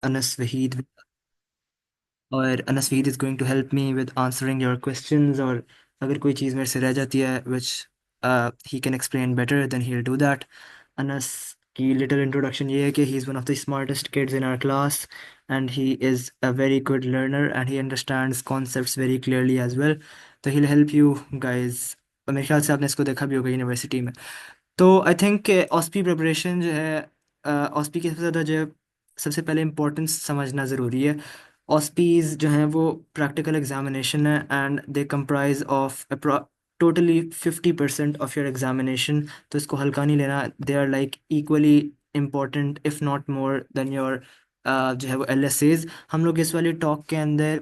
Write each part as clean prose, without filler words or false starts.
Anas Wahid, और Anas Wahid is going to help me with answering your questions. और अगर कोई चीज़ मेरे से रह जाती है which he can explain better then he will do that. Anas की लिटिल इंट्रोडक्शन ये है कि he is one of the smartest kids in our class, and he is a very good learner and he understands concepts very clearly as well. तो he will help you guys. और मेरे ख्याल से आपने इसको देखा भी होगा यूनिवर्सिटी में। तो आई थिंक ऑस्पी प्रिपरेशन जो है, ऑस्पी की सबसे ज़्यादा जो है, सबसे पहले इम्पोर्टेंस समझना ज़रूरी है। ऑस्पीज जो हैं वो प्रैक्टिकल एग्जामिनेशन है, and they comprise of totally 50% of your examination. तो इसको हल्का नहीं लेना। They are like equally important if not more than your जो है वो एल एस एज। हम लोग इस वाली टॉक के अंदर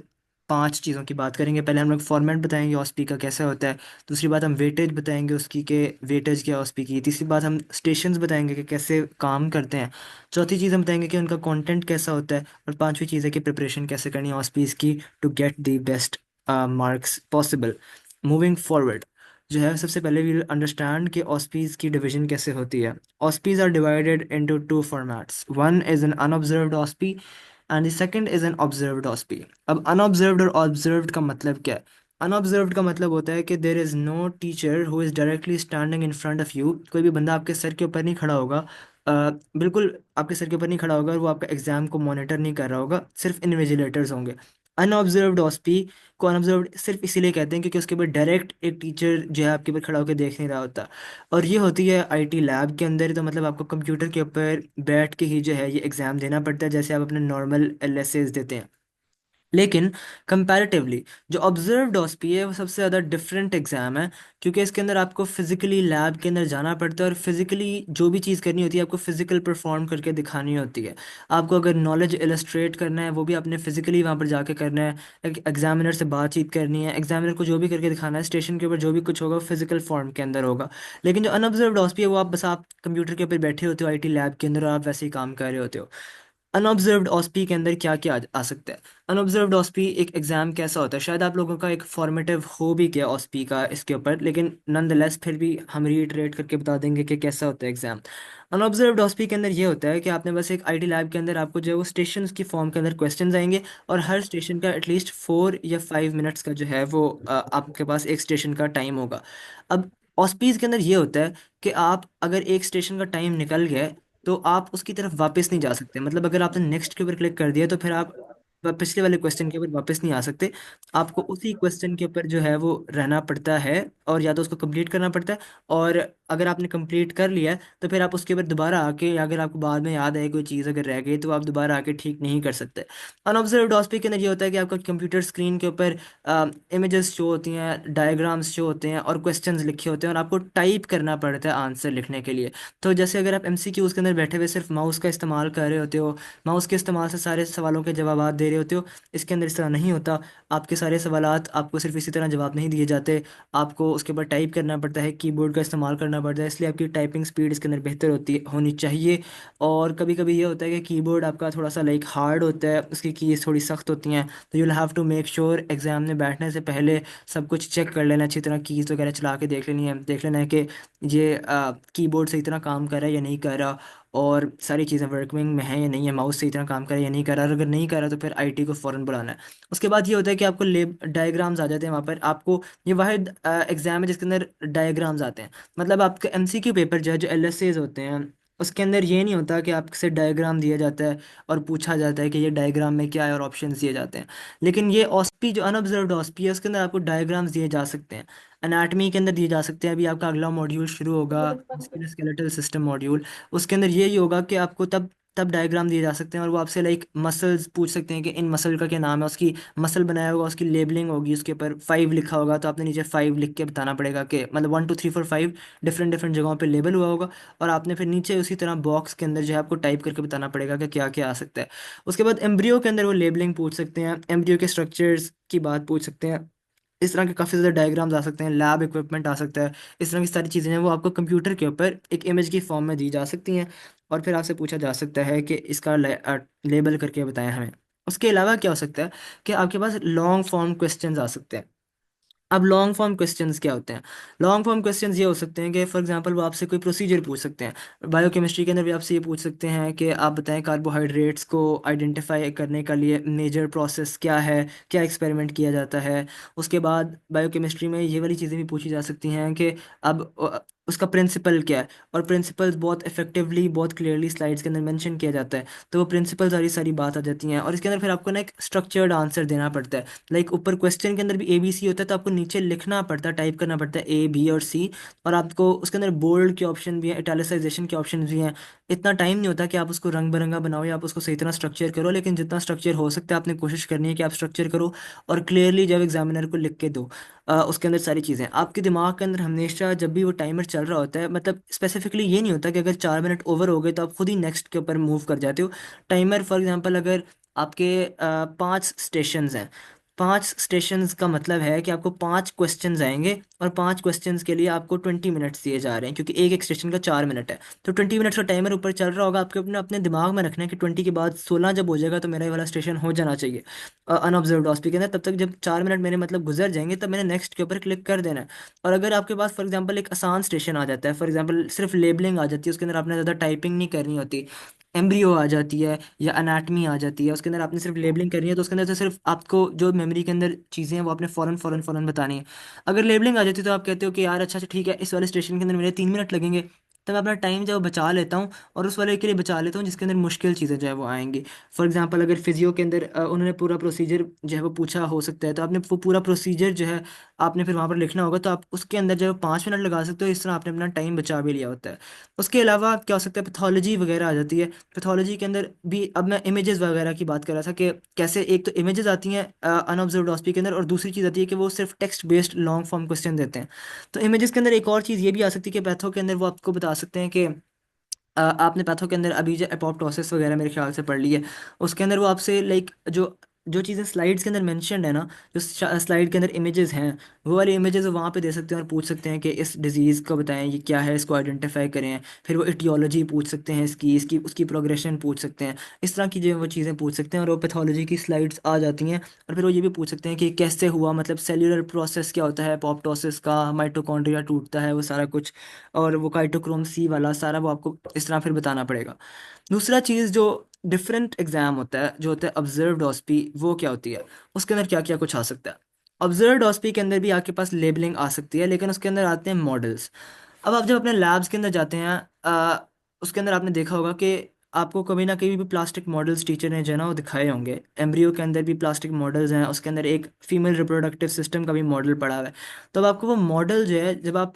पांच चीज़ों की बात करेंगे। पहले हम लोग फॉर्मेट बताएंगे ऑस्पी का कैसे होता है। दूसरी बात हम वेटेज बताएंगे उसकी, के वेटेज क्या है OSPI की। तीसरी बात हम स्टेशंस बताएंगे कि कैसे काम करते हैं। चौथी चीज़ हम बताएंगे कि उनका कंटेंट कैसा होता है। और पांचवी चीज़ है कि प्रिपरेशन कैसे करनी है OSPIs की to get the best marks possible. Moving forward जो है, सबसे पहले वी अंडरस्टैंड कि OSPIs की डिवीजन कैसे होती है। OSPIs are divided into two formats. One is an unobserved OSPI and the second is an observed OSPI। अब अनऑब्जर्व्ड और ऑब्जर्व्ड का मतलब क्या है? अनऑब्जर्व्ड का मतलब होता है कि there is no teacher who is directly standing in front of you. कोई भी बंदा आपके सर के ऊपर नहीं खड़ा होगा, बिल्कुल आपके सर के ऊपर नहीं खड़ा होगा, और वो आपका एग्जाम को मॉनिटर नहीं कर रहा होगा। सिर्फ इन्विजिलेटर्स होंगे। अनऑब्जर्व्ड OSPI को अनऑब्जर्व्ड सिर्फ इसीलिए कहते हैं क्योंकि उसके ऊपर डायरेक्ट एक टीचर जो है आपके ऊपर खड़ा होकर देख नहीं रहा होता। और ये होती है आईटी लैब के अंदर। तो मतलब आपको कंप्यूटर के ऊपर बैठ के ही जो है ये एग्ज़ाम देना पड़ता है, जैसे आप अपने नॉर्मल एलएसएस देते हैं। लेकिन कंपैरेटिवली जो ऑब्जर्व्ड OSPI है वो सबसे ज़्यादा डिफरेंट एग्ज़ाम है, क्योंकि इसके अंदर आपको फिजिकली लैब के अंदर जाना पड़ता है, और फिजिकली जो भी चीज़ करनी होती है आपको फिजिकल परफॉर्म करके दिखानी होती है। आपको अगर नॉलेज इलस्ट्रेट करना है वो भी आपने फिजिकली वहाँ पर जाके करना है। एग्जामिनर से बातचीत करनी है, एग्जामिनर को जो भी करके दिखाना है स्टेशन के ऊपर, जो भी कुछ होगा फिजिकल फॉर्म के अंदर होगा। लेकिन जो अनऑब्जर्व्ड OSPI है वो आप बस आप कंप्यूटर के ऊपर बैठे होते हो आईटी लैब के अंदर, और आप वैसे ही काम कर रहे होते हो। अनऑब्जर्व्ड OSPI के अंदर क्या क्या आ सकता है? अनऑब्जर्व्ड OSPI एक एग्जाम कैसा होता है, शायद आप लोगों का एक फॉर्मेटिव हो भी गया OSPI का इसके ऊपर, लेकिन नॉनदलेस फिर भी हम रीइटरेट करके बता देंगे कि कैसा होता है एग्जाम। अनऑब्जर्व्ड OSPI के अंदर ये होता है कि आपने बस एक आईटी लैब के अंदर आपको जो है वो स्टेशन की फॉर्म के अंदर क्वेश्चंस आएंगे, और हर स्टेशन का एटलीस्ट 4 या 5 मिनट्स का जो है वो आपके पास एक स्टेशन का टाइम होगा। अब OSPIs के अंदर ये होता है कि आप अगर एक स्टेशन का टाइम निकल गया है, तो आप उसकी तरफ वापस नहीं जा सकते। मतलब अगर आपने नेक्स्ट के ऊपर क्लिक कर दिया तो फिर आप पिछले वाले क्वेश्चन के ऊपर वापस नहीं आ सकते। आपको उसी क्वेश्चन के ऊपर जो है वो रहना पड़ता है, और या तो उसको कंप्लीट करना पड़ता है, और अगर आपने कंप्लीट कर लिया है तो फिर आप उसके ऊपर दोबारा आके, या अगर आपको बाद में याद आए कोई चीज़ अगर रह गई तो आप दोबारा आके ठीक नहीं कर सकते। अनऑब्जर्व्ड OSPI के अंदर ये होता है कि आपका कंप्यूटर स्क्रीन के ऊपर इमेजेस शो होती हैं, डायग्राम्स शो होते हैं, और क्वेश्चंस लिखे होते हैं, और आपको टाइप करना पड़ता है आंसर लिखने के लिए। तो जैसे अगर आप MCQs के अंदर बैठे हुए सिर्फ माउस का इस्तेमाल कर रहे होते हो, माउस के इस्तेमाल से सारे सवालों के जवाब दे रहे होते हो, इसके अंदर इस तरह नहीं होता। आपके सारे सवालात आपको सिर्फ इसी तरह जवाब नहीं दिए जाते। आपको उसके ऊपर टाइप करना पड़ता है, कीबोर्ड का इस्तेमाल करना पड़ता है, इसलिए आपकी टाइपिंग स्पीड इसके अंदर बेहतर होनी चाहिए। और कभी कभी ये होता है कि कीबोर्ड आपका थोड़ा सा लाइक हार्ड होता है, उसकी कीज थोड़ी सख्त होती हैं। तो you will have to make sure exam में बैठने से पहले सब कुछ चेक कर लेना, अच्छी तरह कीज वगैरह चला के देख लेना है कि ये कीबोर्ड सही तरह काम कर रहा है या नहीं कर रहा, और सारी चीज़ें वर्किंग में हैं या नहीं है, माउस सही तरह काम कर रहा है या नहीं कर रहा। और अगर नहीं कर रहा तो फिर आईटी को फ़ौरन बुलाना है। उसके बाद ये होता है कि आपको लेब डायग्राम्स आ जाते हैं वहाँ पर। आपको ये वाहिद एग्जाम है जिसके अंदर डायग्राम्स आते हैं। मतलब आपके MCQ पेपर जो है, जो LSAs होते हैं, उसके अंदर ये नहीं होता कि आपसे डायग्राम दिया जाता है और पूछा जाता है कि ये डायग्राम में क्या है और ऑप्शंस दिए जाते हैं। लेकिन ये OSPI जो अनऑब्जर्व्ड OSPI है उसके अंदर आपको डायग्राम्स दिए जा सकते हैं। एनाटमी के अंदर दिए जा सकते हैं। अभी आपका अगला मॉड्यूल शुरू होगा, स्केलेटल सिस्टम मॉड्यूल। उसके अंदर यही होगा कि आपको तब तब डायग्राम दिए जा सकते हैं, और वो आपसे लाइक मसल्स पूछ सकते हैं कि इन मसल का क्या नाम है। उसकी मसल बनाया होगा, उसकी लेबलिंग होगी, उसके ऊपर 5 लिखा होगा, तो आपने नीचे 5 लिख के बताना पड़ेगा कि मतलब 1 2 3 4 5 डिफरेंट डिफरेंट जगहों पे लेबल हुआ होगा। और आपने फिर नीचे उसी तरह बॉक्स के अंदर जो है आपको टाइप करके बताना पड़ेगा कि क्या क्या आ सकता है। उसके बाद एम्ब्रियो के अंदर वो लेबलिंग पूछ सकते हैं, एम्ब्रियो के स्ट्रक्चर्स की बात पूछ सकते हैं। इस तरह के काफ़ी ज़्यादा डायग्राम्स आ सकते हैं, लैब इक्विपमेंट आ सकता है। इस तरह की सारी चीज़ें हैं वो आपको कंप्यूटर के ऊपर एक इमेज की फॉर्म में दी जा सकती हैं, और फिर आपसे पूछा जा सकता है कि इसका लेबल करके बताएं हमें। उसके अलावा क्या हो सकता है कि आपके पास लॉन्ग फॉर्म क्वेश्चंस आ सकते हैं। अब लॉन्ग फॉर्म क्वेश्चंस क्या होते हैं? लॉन्ग फॉर्म क्वेश्चंस ये हो सकते हैं कि फॉर एग्जांपल वो आपसे कोई प्रोसीजर पूछ सकते हैं। बायोकेमिस्ट्री के अंदर भी आपसे ये पूछ सकते हैं कि आप बताएं कार्बोहाइड्रेट्स को आइडेंटिफाई करने का लिए मेजर प्रोसेस क्या है, क्या एक्सपेरिमेंट किया जाता है। उसके बाद बायोकेमिस्ट्री में ये वाली चीज़ें भी पूछी जा सकती हैं कि अब उसका प्रिंसिपल क्या है। और प्रिंसिपल्स बहुत इफेक्टिवली, बहुत क्लियरली स्लाइड्स के अंदर मेंशन किया जाता है। तो वो प्रिंसिपल सारी सारी बात आ जाती हैं, और इसके अंदर फिर आपको ना एक स्ट्रक्चर्ड आंसर देना पड़ता है। लाइक ऊपर क्वेश्चन के अंदर भी ABC होता है, तो आपको नीचे लिखना पड़ता है, टाइप करना पड़ता है A B और C। और आपको उसके अंदर बोल्ड के ऑप्शन भी हैं, इटैलिसाइजेशन के ऑप्शन भी हैं। इतना टाइम नहीं होता कि आप उसको रंग बिरंगा बनाओ या आप उसको सही तरह स्ट्रक्चर करो, लेकिन जितना स्ट्रक्चर हो सकता है आपने कोशिश करनी है कि आप स्ट्रक्चर करो और क्लियरली जब एग्जामिनर को लिख के दो। उसके अंदर सारी चीज़ें आपके दिमाग के अंदर हमेशा जब भी वो टाइमर चल रहा होता है, मतलब स्पेसिफिकली ये नहीं होता कि अगर 4 मिनट ओवर हो गए तो आप खुद ही नेक्स्ट के ऊपर मूव कर जाते हो। टाइमर फॉर एग्जांपल अगर आपके 5 स्टेशंस हैं, 5 स्टेशंस का मतलब है कि आपको 5 क्वेश्चंस आएंगे, और 5 क्वेश्चंस के लिए आपको 20 मिनट्स दिए जा रहे हैं, क्योंकि एक एक स्टेशन का 4 मिनट है। तो 20 मिनट्स का टाइमर ऊपर चल रहा होगा, आपके अपने अपने दिमाग में रखना है कि 20 के बाद 16 जब हो जाएगा तो मेरा ये वाला स्टेशन हो जाना चाहिए अनऑब्जर्व्ड हॉस्पिटल के अंदर। तब तक जब 4 मिनट मेरे मतलब गुजर जाएंगे तब मैंने नेक्स्ट के ऊपर क्लिक कर देना है। और अगर आपके पास फॉर एग्जांपल एक आसान स्टेशन आ जाता है, फॉर एग्जांपल सिर्फ लेबलिंग आ जाती है, उसके अंदर आपने ज़्यादा टाइपिंग नहीं करनी होती, एम्ब्रियो आ जाती है या अनाटमी आ जाती है, उसके अंदर आपने सिर्फ लेबलिंग करनी है, तो उसके अंदर से सिर्फ आपको जो मेमोरी के अंदर चीज़ें हैं वो आपने फ़ौरन फ़ौरन फ़ौरन बतानी है। अगर लेबलिंग आ जाती है तो आप कहते हो कि यार अच्छा अच्छा ठीक है, इस वाले स्टेशन के अंदर मेरे 3 मिनट लगेंगे, तब मैं अपना टाइम जो है वो बचा लेता हूँ, और उस वाले के लिए बचा लेता हूँ जिसके अंदर मुश्किल चीज़ें जो है वो आएंगी। फॉर एग्जांपल अगर फिजियो के अंदर उन्होंने पूरा प्रोसीजर जो है वो पूछा हो सकता है, तो आपने वो पूरा प्रोसीजर जो है आपने फिर वहाँ पर लिखना होगा, तो आप उसके अंदर जो है 5 मिनट लगा सकते हो, इस तरह आपने अपना टाइम बचा भी लिया होता है। उसके अलावा क्या हो सकता है, पैथोलॉजी वगैरह आ जाती है। पैथोलॉजी के अंदर भी अब मैं इमेजेस वगैरह की बात कर रहा था कि कैसे एक तो इमेजेस आती हैं अनऑब्जर्व्ड के अंदर, और दूसरी चीज़ आती है कि वो सिर्फ text based long form question देते हैं। तो इमेजेस के अंदर एक और चीज़ ये भी आ सकती है कि पैथो के अंदर वो आपको बता सकते हैं कि आपने पैथो के अंदर अभी जो एपोप्टोसिस वगैरह मेरे ख्याल से पढ़ ली है, उसके अंदर वो आपसे लाइक जो जो चीज़ें स्लाइड्स के अंदर मेंशन्ड है ना, जो स्लाइड के अंदर इमेजेस हैं, वो वाली इमेजेस वहाँ पे दे सकते हैं और पूछ सकते हैं कि इस डिजीज़ को बताएं ये क्या है, इसको आइडेंटिफाई करें। फिर वो इटियोलॉजी पूछ सकते हैं इसकी इसकी उसकी प्रोग्रेशन पूछ सकते हैं। इस तरह की जो वो चीज़ें पूछ सकते हैं, और वो पैथोलॉजी की स्लाइड्स आ जाती हैं। और फिर वो ये भी पूछ सकते हैं कि कैसे हुआ, मतलब सेल्यूलर प्रोसेस क्या होता है एपोप्टोसिस का, माइटोकॉन्ड्रिया टूटता है, वो सारा कुछ, और वो काइटोक्रोम C वाला सारा वो आपको इस तरह फिर बताना पड़ेगा। दूसरा चीज़ जो डिफरेंट एग्जाम होता है, जो होता है ऑब्जर्व्ड ऑस्पी, वो क्या होती है, उसके अंदर क्या क्या कुछ आ सकता है। ऑब्जर्व्ड ऑस्पी के अंदर भी आपके पास लेबलिंग आ सकती है, लेकिन उसके अंदर आते हैं मॉडल्स। अब आप जब अपने लैब्स के अंदर जाते हैं, उसके अंदर आपने देखा होगा कि आपको कभी ना कभी भी प्लास्टिक मॉडल्स टीचर ने जो है ना वो दिखाए होंगे। एम्ब्रियो के अंदर भी प्लास्टिक मॉडल्स हैं, उसके अंदर एक फीमेल रिप्रोडक्टिव सिस्टम का भी मॉडल पड़ा हुआ है। तो अब आपको वो मॉडल जो है, जब आप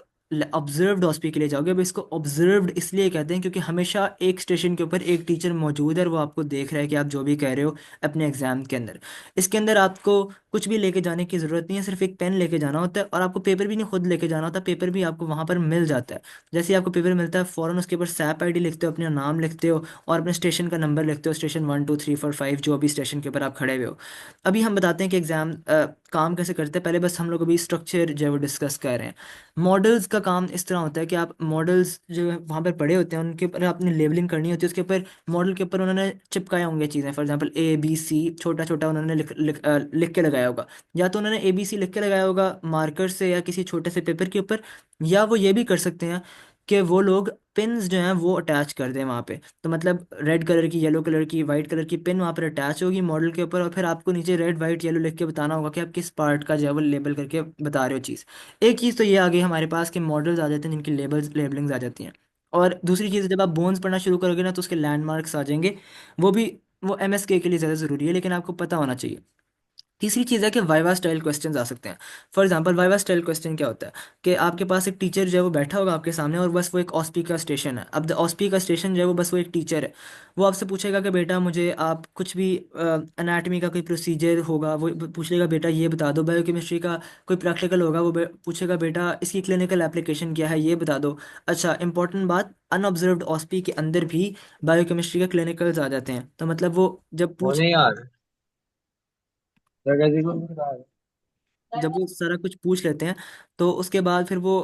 ऑब्जर्व्ड हॉस्पी के लिए जाओगे, अब इसको ऑब्जर्व्ड इसलिए कहते हैं क्योंकि हमेशा एक स्टेशन के ऊपर एक टीचर मौजूद है और वो आपको देख रहा है कि आप जो भी कह रहे हो अपने एग्जाम के अंदर। इसके अंदर आपको कुछ भी लेके जाने की ज़रूरत नहीं है, सिर्फ एक पेन लेके जाना होता है, और आपको पेपर भी नहीं खुद लेके जाना होता, पेपर भी आपको वहाँ पर मिल जाता है। जैसे ही आपको पेपर मिलता है फ़ौरन उसके ऊपर सैप ID लिखते हो, अपना नाम लिखते हो और अपने स्टेशन का नंबर लिखते हो, स्टेशन 1 2 3 4 5 जो भी स्टेशन के ऊपर आप खड़े हुए हो। अभी हम बताते हैं कि एग्ज़ाम काम कैसे करते हैं, पहले बस हम लोग अभी स्ट्रक्चर जो है वो डिस्कस कर रहे हैं। मॉडल्स का काम इस तरह होता है कि आप मॉडल्स जो वहाँ पर पड़े होते हैं उनके ऊपर आपने लेबलिंग करनी होती है, उसके ऊपर मॉडल के ऊपर उन्होंने चिपकाए होंगे चीज़ें, फॉर एग्जांपल ABC छोटा छोटा उन्होंने लिख के लगाया होगा। या तो उन्होंने ABC लिख के लगाया होगा मार्कर से या किसी छोटे से पेपर के ऊपर, या वो ये भी कर सकते हैं कि वो लोग पिन्स जो हैं वो अटैच कर दें वहाँ पे। तो मतलब रेड कलर की, येलो कलर की, वाइट कलर की पिन वहाँ पर अटैच होगी मॉडल के ऊपर, और फिर आपको नीचे रेड वाइट येलो लिख के बताना होगा कि आप किस पार्ट का जो है वो लेबल करके बता रहे हो चीज़। एक चीज़ तो ये आ गई हमारे पास कि मॉडल्स आ जाते हैं जिनकी लेबलिंग्स आ जाती हैं। और दूसरी चीज़, जब आप बोन्स पढ़ना शुरू करोगे ना तो उसके लैंडमार्क्स आ जाएंगे। वो भी, वो MSK के लिए ज़्यादा ज़रूरी है, लेकिन आपको पता होना चाहिए। तीसरी चीज़ है कि वाइवा स्टाइल क्वेश्चंस आ सकते हैं। For example viva style question क्या होता है कि आपके पास एक टीचर जो है वो बैठा होगा आपके सामने, और बस वो एक ऑस्पी का स्टेशन है। अब द ऑस्पी का स्टेशन जो है वो बस वो एक टीचर है। वो आपसे पूछेगा कि बेटा मुझे आप कुछ भी अनाटमी का कोई प्रोसीजर होगा वो पूछ लेगा, बेटा ये बता दो। बायोकेमिस्ट्री का कोई प्रैक्टिकल होगा वो पूछेगा, बेटा इसकी क्लिनिकल एप्लीकेशन क्या है ये बता दो। अच्छा, इंपॉर्टेंट बात, अनऑब्जर्व्ड ऑस्पी के अंदर भी बायोकेमिस्ट्री के क्लिनिकल्स आ जाते हैं, तो मतलब वो जब वो पूछ नहीं यार, जगह जी को जब वो सारा कुछ पूछ लेते हैं, तो उसके बाद फिर वो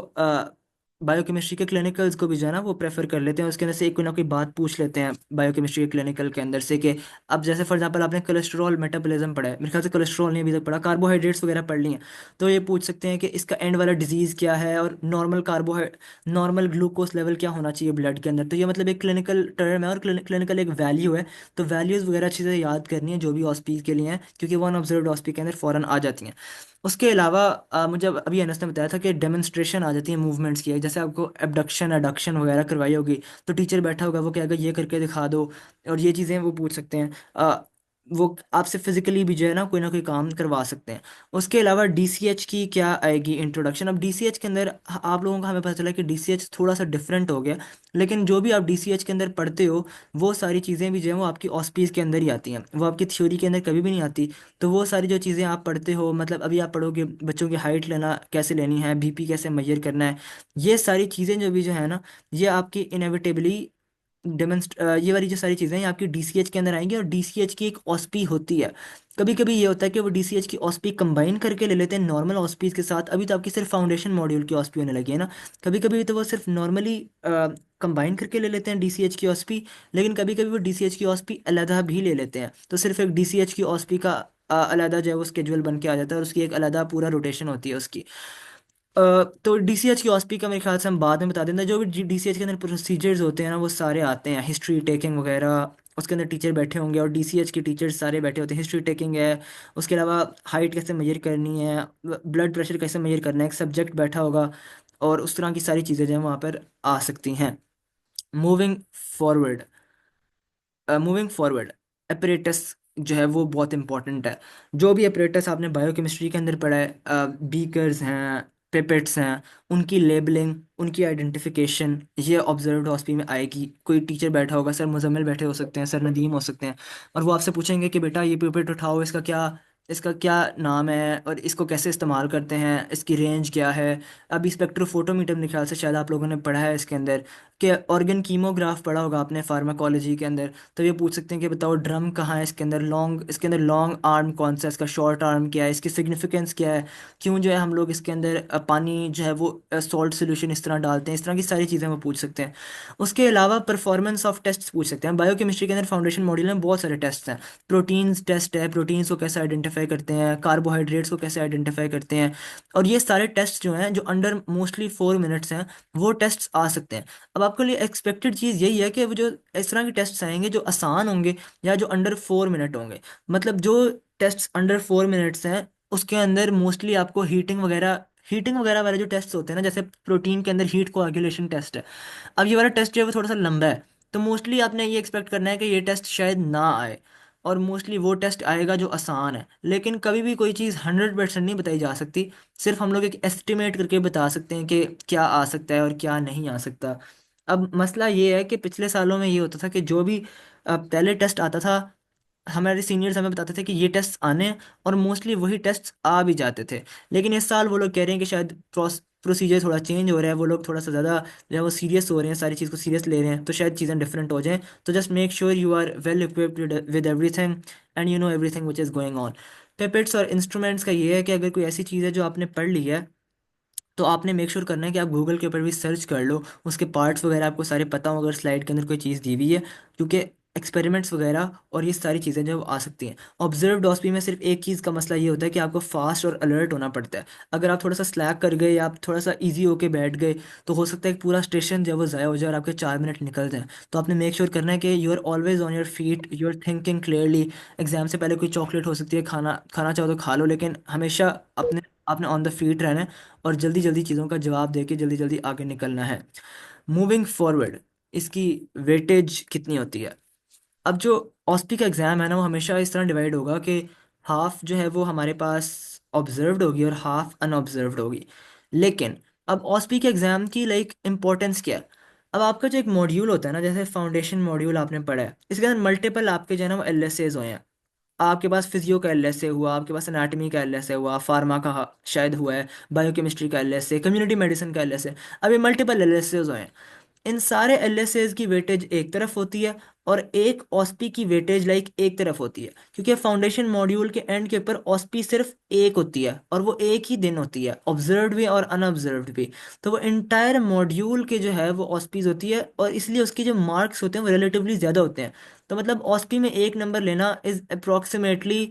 बायोकेमिस्ट्री के क्लिनिकल्स को भी जो है ना वो प्रेफर कर लेते हैं, उसके अंदर से एक कोई ना कोई बात पूछ लेते हैं बायोकेमिस्ट्री के क्लिनिकल के अंदर से कि अब जैसे फॉर एग्जांपल आपने कोलेस्ट्रॉल मेटाबॉलिज्म पढ़ा है, मेरे ख्याल से कोलेस्ट्रॉल नहीं अभी तक पढ़ा, कार्बोहाइड्रेट्स वगैरह पढ़ लिए हैं। तो ये पूछ सकते हैं कि इसका एंड वाला डिजीज़ क्या है और नॉर्मल ग्लूकोज लेवल क्या होना चाहिए ब्लड के अंदर। तो ये मतलब एक क्लिनिकल टर्म है और क्लिनिकल एक वैल्यू है। तो वैल्यूज़ वगैरह अच्छी से याद करनी है जो भी हॉस्पी के लिए हैं, क्योंकि वन ऑब्जर्व्ड हॉस्पी के अंदर फ़ौरन आ जाती हैं। उसके अलावा मुझे अभी अनस ने बताया था कि डेमोन्स्ट्रेशन आ जाती है मूवमेंट्स की, जैसे आपको एबडक्शन एडक्शन वगैरह करवाई होगी, तो टीचर बैठा होगा वो कहेगा ये करके दिखा दो, और ये चीज़ें वो पूछ सकते हैं। वो आपसे फिजिकली भी जो है ना कोई काम करवा सकते हैं। उसके अलावा डीसीएच की क्या आएगी इंट्रोडक्शन। अब डीसीएच के अंदर आप लोगों का हमें पता चला कि डीसीएच थोड़ा सा डिफरेंट हो गया, लेकिन जो भी आप डीसीएच के अंदर पढ़ते हो वो सारी चीज़ें भी जो है वो आपकी ऑस्पीज के अंदर ही आती हैं, वो आपकी थ्योरी के अंदर कभी भी नहीं आती। तो वो सारी जो चीज़ें आप पढ़ते हो, मतलब अभी आप पढ़ोगे बच्चों की हाइट लेना कैसे लेनी है, बीपी कैसे मेजर करना है, ये सारी चीज़ें जो भी जो है ना, ये आपकी इनएविटेबली ये वाली जो सारी चीज़ें हैं ये आपकी डीसीएच के अंदर आएंगी। और डीसीएच की एक ऑस्पी होती है। कभी कभी ये होता है कि वो डीसीएच की ऑस्पी कंबाइन करके ले लेते हैं नॉर्मल ऑस्पीज के साथ। अभी तो आपकी सिर्फ फाउंडेशन मॉड्यूल की ऑस्पी होने लगी है ना, कभी कभी तो वो सिर्फ नॉर्मली कंबाइन करके ले लेते हैं डीसीएच की ऑस्पी। लेकिन कभी कभी वो डीसीएच की ऑस्पी अलहदा भी ले लेते हैं, तो सिर्फ एक डीसीएच की ऑस्पी का अलहदा जो है वो स्केड्यूल बन के आ जाता है, और उसकी एक अलहदा पूरा रोटेशन होती है उसकी। तो डीसीएच की ऑस्पी का मेरे ख्याल से हम बाद में बता देंगे। जो भी डीसीएच के अंदर प्रोसीजर्स होते हैं ना वो सारे आते हैं, हिस्ट्री टेकिंग वगैरह उसके अंदर टीचर बैठे होंगे, और डीसीएच के टीचर्स सारे बैठे होते हैं। हिस्ट्री टेकिंग है, उसके अलावा हाइट कैसे मेजर करनी है, ब्लड प्रेशर कैसे मेजर करना है, एक सब्जेक्ट बैठा होगा, और उस तरह की सारी चीज़ें जो हैं वहाँ पर आ सकती हैं। Moving forward, moving forward, apparatus जो है वो बहुत इंपॉर्टेंट है। जो भी अपरेटस आपने बायोकेमिस्ट्री के अंदर पढ़ा है, बीकर्स हैं, पिपेट्स हैं, उनकी लेबलिंग, उनकी आइडेंटिफिकेशन, ये ऑब्जर्व्ड हॉस्पी में आएगी। कोई टीचर बैठा होगा, सर मुजम्मिल बैठे हो सकते हैं, सर नदीम हो सकते हैं, और वो आपसे पूछेंगे कि बेटा ये पिपेट उठाओ, इसका क्या नाम है और इसको कैसे इस्तेमाल करते हैं, इसकी रेंज क्या है। अभी स्पेक्ट्रोफोटोमीटर मेरे ख्याल से शायद आप लोगों ने पढ़ा है इसके अंदर, कि ऑर्गन कीमोग्राफ पढ़ा होगा आपने फार्माकोलॉजी के अंदर। तो ये पूछ सकते हैं कि बताओ ड्रम कहाँ है इसके अंदर लॉन्ग आर्म कौन सा है, इसका शॉर्ट आर्म क्या है, इसकी सिग्निफिकेंस क्या है, क्यों जो है हम लोग इसके अंदर पानी जो है वो सॉल्ट सोल्यूशन इस तरह डालते हैं, इस तरह की सारी चीज़ें वो पूछ सकते हैं। उसके अलावा परफॉर्मेंस ऑफ टेस्ट पूछ सकते हैं। बायोकेमिस्ट्री के अंदर फाउंडेशन मॉड्यूल में बहुत सारे टेस्ट हैं। प्रोटीन्स टेस्ट है, प्रोटीन्स को कैसे आइडेंटिफाई करते हैं, कार्बोहाइड्रेट्स को कैसे आइडेंटिफाई करते हैं, और ये सारे टेस्ट जो हैं जो अंडर मोस्टली 4 मिनट्स हैं, वो टेस्ट आ सकते हैं। अब आपके लिए एक्सपेक्टेड चीज़ यही है कि वो जो इस तरह के टेस्ट आएंगे जो आसान होंगे या जो अंडर 4 मिनट होंगे। मतलब जो टेस्ट अंडर 4 मिनट्स हैं उसके अंदर मोस्टली आपको हीटिंग वगैरह वाले जो टेस्ट होते हैं ना, जैसे प्रोटीन के अंदर हीट कोआगुलेशन टेस्ट है। अब ये वाला टेस्ट जो है वो थोड़ा सा लंबा है, तो मोस्टली आपने ये एक्सपेक्ट करना है कि ये टेस्ट शायद ना आए, और मोस्टली वो टेस्ट आएगा जो आसान है। लेकिन कभी भी कोई चीज़ 100% नहीं बताई जा सकती, सिर्फ हम लोग एक एस्टिमेट करके बता सकते हैं कि क्या आ सकता है और क्या नहीं आ सकता। अब मसला ये है कि पिछले सालों में ये होता था कि जो भी पहले टेस्ट आता था, हमारे सीनियर्स हमें बताते थे कि ये टेस्ट आने हैं, और मोस्टली वही टेस्ट आ भी जाते थे। लेकिन इस साल वो लोग कह रहे हैं कि शायद प्रोसीजर थोड़ा चेंज हो रहा है, वो लोग थोड़ा सा ज़्यादा जो है वो सीरियस हो रहे हैं, सारी चीज़ को सीरियस ले रहे हैं, तो शायद चीज़ें डिफरेंट हो जाएं। तो just make sure you are well equipped with everything and you know everything which is going on. Pipettes और इंस्ट्रूमेंट्स का ये है कि अगर कोई ऐसी चीज़ है जो आपने पढ़ ली है, तो आपने मेक श्योर करना है कि आप गूगल के ऊपर भी सर्च कर लो, उसके पार्ट्स वगैरह आपको सारे पता हो अगर स्लाइड के अंदर कोई चीज़ दी हुई है, क्योंकि एक्सपेरिमेंट्स वगैरह और ये सारी चीज़ें जो आ सकती हैं। ऑब्जर्व्ड ऑस्पी में सिर्फ एक चीज़ का मसला ये होता है कि आपको फास्ट और अलर्ट होना पड़ता है। अगर आप थोड़ा सा स्लैक कर गए या आप थोड़ा सा इजी होके बैठ गए, तो हो सकता है कि पूरा स्टेशन जो है वो ज़ाया हो जाए और आपके 4 मिनट निकल जाएं। तो आपने मेक श्योर करना है कि you are always on your feet, you are thinking clearly. Exam से पहले कोई चॉकलेट हो सकती है, खाना खाना चाहो तो खा लो, लेकिन हमेशा अपने आपने ऑन द फीट रहना है, और जल्दी जल्दी चीज़ों का जवाब दे के जल्दी जल्दी आगे निकलना है। मूविंग फॉरवर्ड, इसकी वेटेज कितनी होती है। अब जो ऑस्पी का एग्ज़ाम है ना वो हमेशा इस तरह डिवाइड होगा कि हाफ जो है वो हमारे पास ऑब्जर्व्ड होगी और हाफ अनऑब्जर्व्ड होगी। लेकिन अब ऑस्पी के एग्ज़ाम की लाइक इम्पोर्टेंस क्या है। अब आपका जो एक मॉड्यूल होता है ना, जैसे फाउंडेशन मॉड्यूल आपने पढ़ा है, इसके अंदर मल्टीपल आपके जो है ना वो एलएसएज हुए हैं। आपके पास फिजियो का एलएसए हुआ, आपके पास एनाटॉमी का एलएसए हुआ, फार्मा का शायद हुआ है, बायोकेमिस्ट्री का एलएसए, कम्युनिटी मेडिसिन का एलएसए। अब ये मल्टीपल एलएसए हुए हैं। इन सारे एलएसएज की वेटेज एक तरफ होती है, और एक ऑस्पी की वेटेज लाइक एक तरफ होती है, क्योंकि फाउंडेशन मॉड्यूल के एंड के ऊपर ऑस्पी सिर्फ एक होती है, और वो एक ही दिन होती है, ऑब्जर्व्ड भी और अनऑब्जर्व्ड भी। तो वो इंटायर मॉड्यूल के जो है वो ऑस्पीज होती है, और इसलिए उसके जो मार्क्स होते हैं वो रिलेटिवली ज़्यादा होते हैं। तो मतलब ऑस्पी में एक नंबर लेना इज अप्रोक्सीमेटली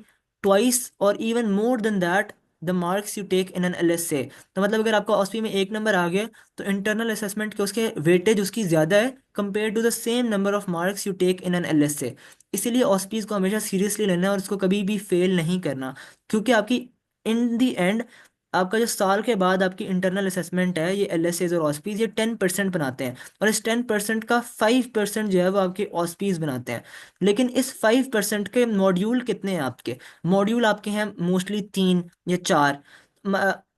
ट्वाइस और even more than that the marks you take in an LSA. तो मतलब अगर आपका ऑस्पी में एक नंबर आ गया, तो इंटरनल असेसमेंट के उसके वेटेज उसकी ज़्यादा है compare to the same number of marks you take in an LSA. इसीलिए ऑस्पीज को हमेशा सीरियसली लेना है और उसको कभी भी फेल नहीं करना, क्योंकि आपकी इन दी एंड आपका जो साल के बाद आपकी इंटरनल असेसमेंट है, ये एलएसएज और ऑस्पीज ये 10% बनाते हैं, और इस 10% का 5% जो है वो आपके ऑस्पीज बनाते हैं। लेकिन इस 5% के मॉड्यूल कितने हैं आपके? मॉड्यूल आपके हैं मोस्टली 3 या 4।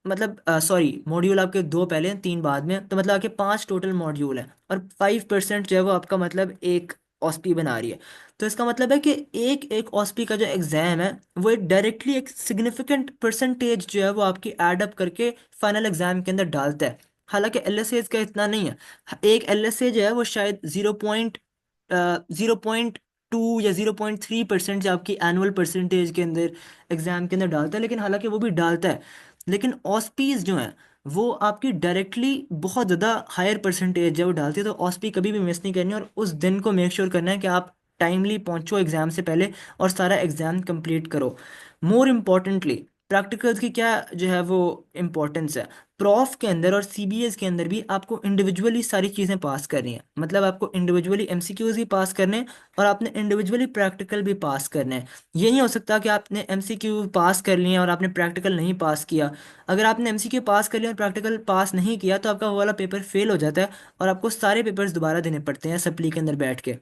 मतलब सॉरी, मॉड्यूल आपके 2 पहले हैं, 3 बाद में, तो मतलब आपके 5 टोटल मॉड्यूल हैं, और 5% जो है वो आपका मतलब एक ऑस्पी बना रही है। तो इसका मतलब है कि एक एक ऑस्पी का जो एग्जाम है वो एक डायरेक्टली एक सिग्निफिकेंट परसेंटेज जो है वो आपकी एड अप करके फाइनल एग्जाम के अंदर डालता है। हालांकि एलएसए का इतना नहीं है। एक एलएसए जो है वो शायद 0.2 या 0.3% जो आपकी एनुअल परसेंटेज के अंदर एग्जाम के अंदर डालता है, लेकिन हालांकि वो भी डालता है। लेकिन ऑस्पीज जो हैं वो आपकी डायरेक्टली बहुत ज़्यादा हायर परसेंटेज जब वो डालती है, तो ऑस्पी कभी भी मिस नहीं करनी, और उस दिन को मेक श्योर करना है कि आप टाइमली पहुंचो एग्जाम से पहले और सारा एग्जाम कंप्लीट करो। मोर इम्पोर्टेंटली, प्रैक्टिकल्स की क्या जो है वो इम्पोर्टेंस है? प्रॉफ के अंदर और सीबीएस के अंदर भी आपको इंडिविजुअली सारी चीज़ें पास करनी है, मतलब आपको इंडिविजुअली एमसीक्यूज भी पास करने हैं, और आपने इंडिविजुअली प्रैक्टिकल भी पास करने हैं। ये नहीं हो सकता कि आपने एमसीक्यू पास कर लिए और आपने प्रैक्टिकल नहीं पास किया। अगर आपने एमसीक्यू पास कर लिया और प्रैक्टिकल पास नहीं किया, तो आपका वो वाला पेपर फेल हो जाता है, और आपको सारे पेपर्स दोबारा देने पड़ते हैं सप्ली के अंदर बैठ के।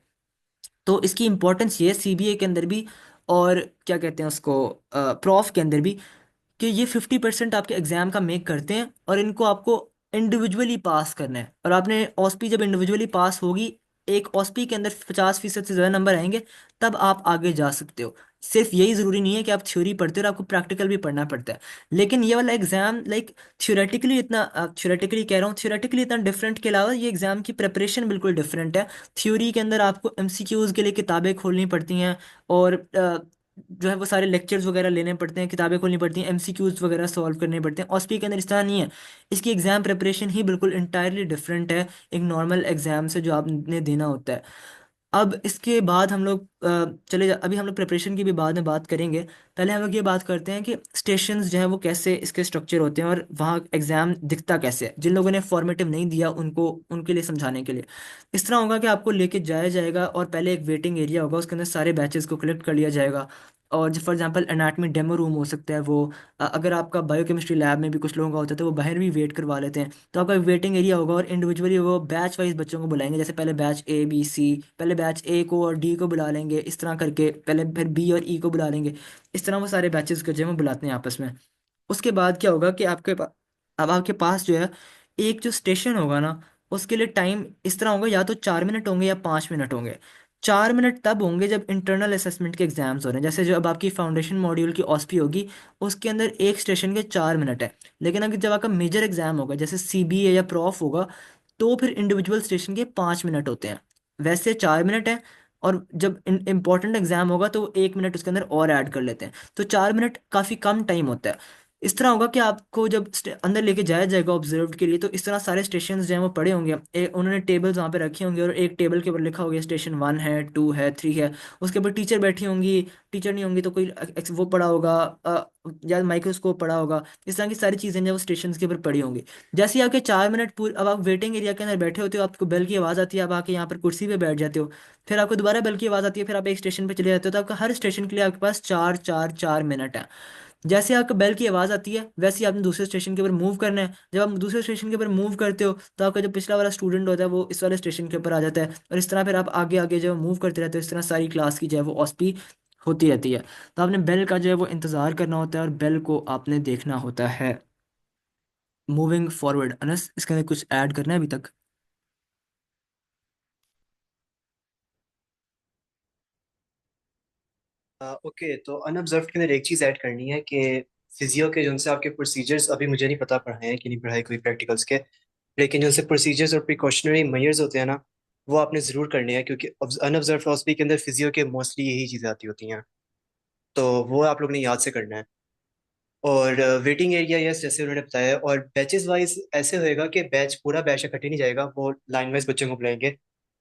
तो इसकी इंपॉर्टेंस ये है सीबीए के अंदर भी, और क्या कहते हैं उसको, प्रॉफ के अंदर भी, कि ये 50% आपके एग्जाम का मेक करते हैं, और इनको आपको इंडिविजुअली पास करना है। और आपने ऑस्पी जब इंडिविजुअली पास होगी, एक ऑस्पी के अंदर 50% से ज़्यादा नंबर आएंगे, तब आप आगे जा सकते हो। सिर्फ यही ज़रूरी नहीं है कि आप थ्योरी पढ़ते हो और आपको प्रैक्टिकल भी पढ़ना पड़ता है। लेकिन ये वाला एग्ज़ाम लाइक थ्योरेटिकली इतना डिफरेंट के अलावा ये एग्ज़ाम की प्रिपरेशन बिल्कुल डिफरेंट है। थ्योरी के अंदर आपको एमसीक्यूज़ के लिए किताबें खोलनी पड़ती हैं, और जो है वो सारे लेक्चर्स वगैरह लेने पड़ते हैं, किताबें खोलनी पड़ती हैं, एमसीक्यूज वगैरह सॉल्व करने पड़ते हैं। ऑस्पी के अंदर इस तरह नहीं है। इसकी एग्जाम प्रिपरेशन ही बिल्कुल इंटायरली डिफरेंट है एक नॉर्मल एग्जाम से जो आपने देना होता है। अब इसके बाद हम लोग अभी हम लोग प्रिपरेशन की भी बाद में बात करेंगे। पहले हम लोग ये बात करते हैं कि स्टेशंस जो हैं वो कैसे इसके स्ट्रक्चर होते हैं, और वहाँ एग्जाम दिखता कैसे है। जिन लोगों ने फॉर्मेटिव नहीं दिया उनको उनके लिए समझाने के लिए, इस तरह होगा कि आपको लेके जाया जाएगा, और पहले एक वेटिंग एरिया होगा, उसके अंदर सारे बैचेस को कलेक्ट कर लिया जाएगा। और जो for example anatomy demo room हो सकता है वो, अगर आपका बायोकेमिस्ट्री लैब में भी कुछ लोगों का होता है तो वो बाहर भी वेट करवा लेते हैं। तो आपका वेटिंग एरिया होगा, और इंडिविजुअली वो बैच वाइज बच्चों को बुलाएंगे, जैसे पहले बैच ए बी सी, पहले बैच ए को और डी को बुला लेंगे, इस तरह करके पहले फिर बी और ई को बुला लेंगे। इस तरह वो सारे बैचेस को जो है वो बुलाते हैं आपस में। उसके बाद क्या होगा कि अब आपके पास जो है एक जो स्टेशन होगा ना, उसके लिए टाइम इस तरह होगा, या तो 4 मिनट होंगे या 5 मिनट होंगे। 4 मिनट तब होंगे जब इंटरनल असेसमेंट के एग्जाम्स हो रहे हैं, जैसे जो अब आपकी फाउंडेशन मॉड्यूल की ऑस्पी होगी, उसके अंदर एक स्टेशन के 4 मिनट है। लेकिन अगर जब आपका मेजर एग्जाम होगा जैसे सीबीए या प्रॉफ होगा, तो फिर इंडिविजुअल स्टेशन के 5 मिनट होते हैं। वैसे 4 मिनट है, और जब इम्पोर्टेंट एग्जाम होगा तो 1 मिनट उसके अंदर और ऐड कर लेते हैं, तो 4 मिनट काफ़ी कम टाइम होता है। इस तरह होगा कि आपको जब अंदर लेके जाया जाएगा ऑब्जर्व के लिए, तो इस तरह सारे स्टेशन जो हैं वो पड़े होंगे, उन्होंने टेबल्स वहाँ पे रखे होंगे, और एक टेबल के ऊपर लिखा होगा स्टेशन 1 है, 2 है, 3 है। उसके ऊपर टीचर बैठी होंगी, टीचर नहीं होंगी तो कोई वो पड़ा होगा, या माइक्रोस्कोप पड़ा होगा। इस तरह की सारी चीज़ें जो वो स्टेशन के ऊपर पड़ी होंगी। जैसे ही आपके 4 मिनट पूरे, अब आप वेटिंग एरिया के अंदर बैठे होते हो, आपको बेल की आवाज़ आती है, आप आके यहाँ पर कुर्सी पे बैठ जाते हो। फिर आपको दोबारा बेल की आवाज़ आती है, फिर आप एक स्टेशन पे चले जाते हो, तो आपका हर स्टेशन के लिए आपके पास 4 4 4 मिनट है। जैसे आपको बेल की आवाज़ आती है, वैसे ही आपने दूसरे स्टेशन के ऊपर मूव करना है। जब आप दूसरे स्टेशन के ऊपर मूव करते हो, तो आपका जो पिछला वाला स्टूडेंट होता है वो इस वाले स्टेशन के ऊपर आ जाता है, और इस तरह फिर आप आगे आगे जब मूव करते रहते हो, इस तरह सारी क्लास की जो है वो ऑस्पी होती रहती है। तो आपने बेल का जो है वो इंतज़ार करना होता है, और बेल को आपने देखना होता है। मूविंग फॉरवर्ड, अनस इसके अंदर कुछ ऐड करना है अभी तक? ओके, तो अनऑब्जर्व्ड के अंदर एक चीज़ ऐड करनी है कि फिजियो के जिनसे आपके प्रोसीजर्स अभी मुझे नहीं पता पढ़ाए हैं कि नहीं पढ़ाए कोई प्रैक्टिकल्स के। लेकिन जो से प्रोसीजर्स और प्रिकॉशनरी मेजर्स होते हैं ना, वो आपने ज़रूर करने हैं, क्योंकि अनऑब्जर्व हॉस्पिटल के अंदर फिजियो के मोस्टली यही चीज़ें आती होती हैं। तो वो आप लोग ने याद से करना है। और वेटिंग एरिया, यस, जैसे उन्होंने बताया, और बैचेस वाइज ऐसे होएगा कि बैच पूरा बैच इकट्ठे नहीं जाएगा, वो लाइन वाइज बच्चों को बुलाएंगे।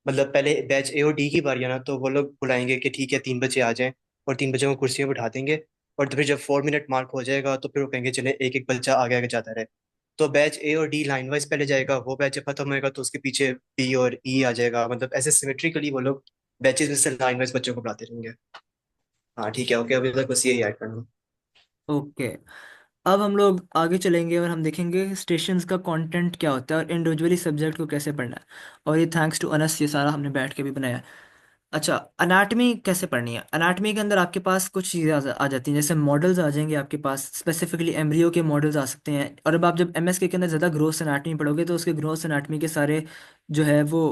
मतलब पहले बैच ए और डी की बारी है ना, तो वो लोग बुलाएंगे कि ठीक है 3 बच्चे आ जाएं, और 3 बच्चों को कुर्सियों पर बैठा देंगे। और तो फिर जब 4 मिनट मार्क हो जाएगा तो फिर वो कहेंगे चले एक एक बच्चा आगे आगे जाता रहे। तो बैच ए और डी लाइन वाइज पहले जाएगा, वो बैच जब खत्म होएगा तो उसके पीछे बी और ई आ जाएगा। मतलब ऐसे सिमेट्रिकली वो लोग बैचेस में से लाइन वाइज बच्चों को बुलाते रहेंगे। हाँ ठीक है, ओके, अभी तक बस यही ऐड करना। ओके। अब हम लोग आगे चलेंगे और हम देखेंगे स्टेशंस का कंटेंट क्या होता है और इंडिविजुअली सब्जेक्ट को कैसे पढ़ना है। और ये थैंक्स टू अनस, ये सारा हमने बैठ के भी बनाया है। अच्छा, अनाटमी कैसे पढ़नी है? अनाटमी के अंदर आपके पास कुछ चीज़ें आ जाती हैं, जैसे मॉडल्स आ जाएंगे आपके पास, स्पेसिफिकली एम्ब्रियो के मॉडल्स आ सकते हैं। और अब आप जब एमएसके के अंदर ज़्यादा ग्रोथ एनाटमी पढ़ोगे तो उसके ग्रोथ एनाटमी के सारे जो है वो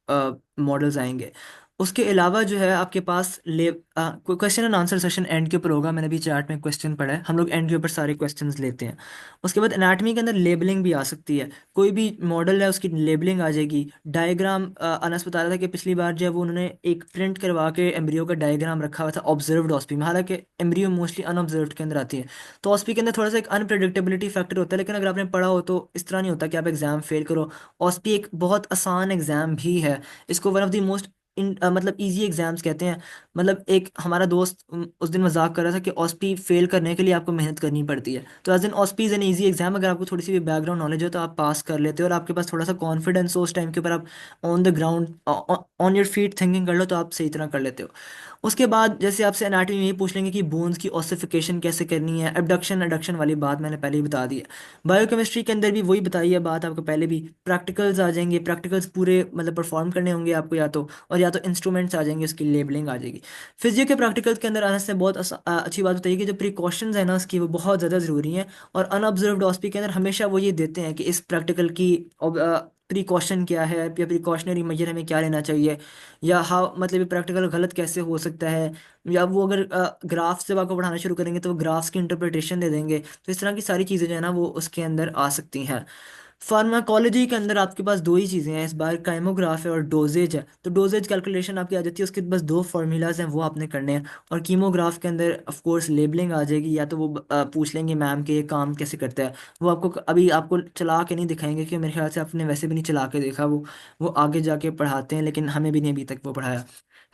मॉडल्स आएंगे। उसके अलावा जो है आपके पास question and answer session end के ऊपर होगा। मैंने भी चैट में क्वेश्चन पढ़ा है, हम लोग एंड के ऊपर सारे क्वेश्चंस लेते हैं। उसके बाद एनाटमी के अंदर लेबलिंग भी आ सकती है। कोई भी मॉडल है उसकी लेबलिंग आ जाएगी। डायग्राम, अनस बता रहा था कि पिछली बार जो है वो उन्होंने एक प्रिंट करवा के एम्ब्रियो का डायग्राम रखा हुआ था ऑब्जर्व्ड ऑस्पी में, हालांकि एम्ब्रियो मोस्टली अनऑब्जर्व्ड के अंदर आती है। तो ऑस्पी के अंदर थोड़ा सा एक अनप्रडिक्टेबिलिटी फैक्टर होता है, लेकिन अगर आपने पढ़ा हो तो इस तरह नहीं होता कि आप एग्जाम फेल करो। ऑस्पी एक बहुत आसान एग्जाम भी है। इसको वन ऑफ द मोस्ट मतलब इजी एग्जाम्स कहते हैं। मतलब एक हमारा दोस्त उस दिन मजाक कर रहा था कि ऑस्पी फेल करने के लिए आपको मेहनत करनी पड़ती है। तो as an OSPI is an easy exam, अगर आपको थोड़ी सी भी बैकग्राउंड नॉलेज हो तो आप पास कर लेते हो, और आपके पास थोड़ा सा कॉन्फिडेंस हो उस टाइम के ऊपर, आप on the ground on your feet thinking कर लो तो आप सही तरह कर लेते हो। उसके बाद जैसे आपसे एनाटॉमी में यही पूछ लेंगे कि बोन्स की ऑसिफिकेशन कैसे करनी है, एबडक्शन एडक्शन वाली बात मैंने पहले ही बता दी है। बायोकेमिस्ट्री के अंदर भी वही बताई है बात आपको पहले भी। प्रैक्टिकल्स आ जाएंगे, प्रैक्टिकल्स पूरे मतलब परफॉर्म करने होंगे आपको, या तो इंस्ट्रूमेंट्स आ जाएंगे, उसकी लेबलिंग आ जाएगी। फिजियो के प्रैक्टिकल्स के अंदर आने से बहुत अच्छी बात बताइए कि जो प्रिकॉशंस है ना उसकी, वो बहुत ज़्यादा ज़रूरी हैं। और अनऑब्जर्व्ड हॉस्पिटल के अंदर हमेशा वो ये देते हैं कि इस प्रैक्टिकल की प्रिकॉशन क्या है, या प्रिकॉशनरी मेजर हमें क्या लेना चाहिए, या हाउ मतलब ये प्रैक्टिकल गलत कैसे हो सकता है। या वो अगर ग्राफ्स जब आपको पढ़ाना शुरू करेंगे तो वो ग्राफ्स की इंटरप्रिटेशन दे देंगे। तो इस तरह की सारी चीज़ें जो है ना वो उसके अंदर आ सकती हैं। फार्माकोलॉजी के अंदर आपके पास दो ही चीज़ें हैं इस बार, काइमोग्राफ है और डोजेज है। तो डोजेज कैलकुलेशन आपकी आ जाती है, उसके बस दो फार्मूलाज हैं वो आपने करने हैं। और कीमोग्राफ के अंदर ऑफ कोर्स लेबलिंग आ जाएगी, या तो वो पूछ लेंगे मैम कि ये काम कैसे करता है। वो आपको अभी आपको चला के नहीं दिखाएंगे, क्योंकि मेरे ख्याल से आपने वैसे भी नहीं चला के देखा। वो आगे जाके पढ़ाते हैं, लेकिन हमें भी नहीं अभी तक वो पढ़ाया।